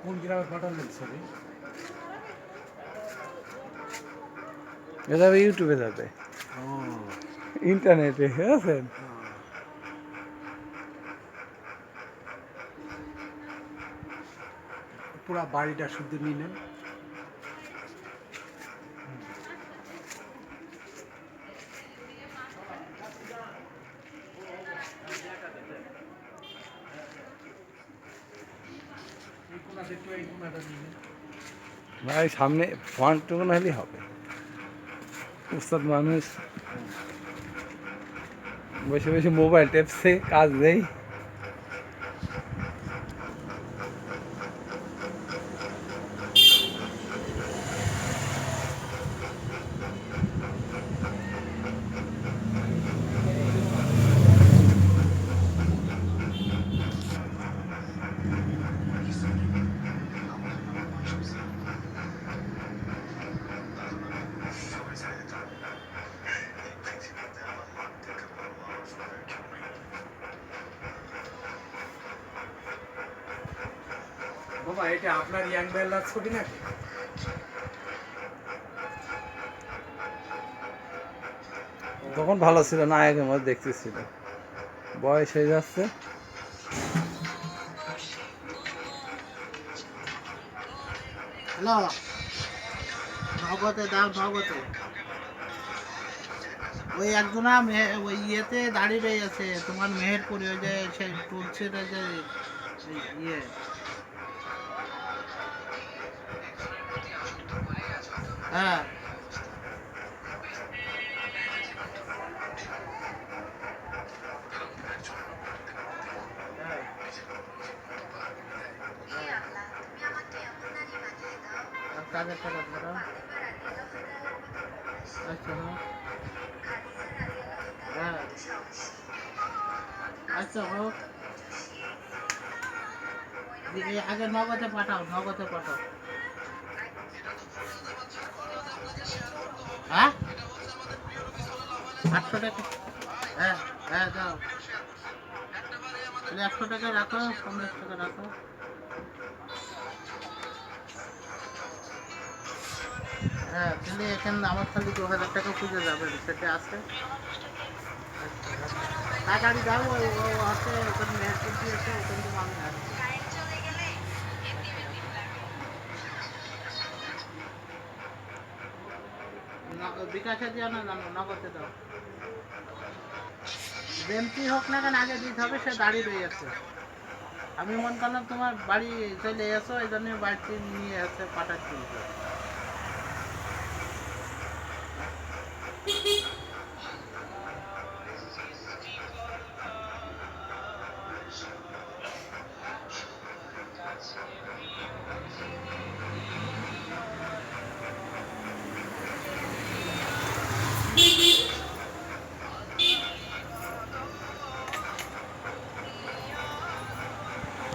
কোন গ্রামে পাঠালেন ছবি? এ যাবে ইউটিউবে যাবে, ও ইন্টারনেটে, বুঝেছেন? পুরা বাড়িটা শুদ্ধ নিলেন। এই কোনাটা একটু এই কোনাটা নিলেন। ভাই সামনে ফ্রন্ট টুকুন হলেই হবে। উস্তাদ মানুষ বসে বসে মোবাইল টেপছে, কাজ নেই। বাবা এটা আপনার ইয়াং বেলার ছবি নাকি? তখন ভালো ছিল, নায়কের মধ্যে দেখতেছিল, বয়স হয়ে যাচ্ছে। হ্যালো, নগদে দাও, নগদে। ওই একজনা ওই ইয়েতে দাঁড়িয়ে রয়ে আছে, তোমার মেহেরপুরে ওই যে সেই তুলসীর ওই যে ইয়ে। হ্যাঁ, হ্যাঁ, হ্যাঁ। 1,000 টাকা ধরো। আচ্ছা, হ্যাঁ, আচ্ছা হোক। আগে নগদে পাঠাও, নগদে পাঠাও। হ্যাঁ, 800 টাকা। হ্যাঁ, হ্যাঁ, দাও। তাহলে 100 টাকা রাখো, 50 টাকা রাখো। হ্যাঁ, তাহলে এখানে আমার খালি 2,000 টাকা খুঁজে যাবে, সেটা আছে। তাড়াতাড়ি যাও, ওই ও হচ্ছে ওখানে মেহেরপুর দিয়েছে, ওখান থেকে আমি আসছি। বিকাশে দিও না, জানো নগদে দাও। যেমতি হোক না কেন আগে দিতে হবে, সে দাঁড়িয়ে রয়ে আছে। আমি মনে করলাম তোমার বাড়ি চলে এসো, এই জন্য বাড়িতে নিয়ে এসে পাঠাচ্ছি।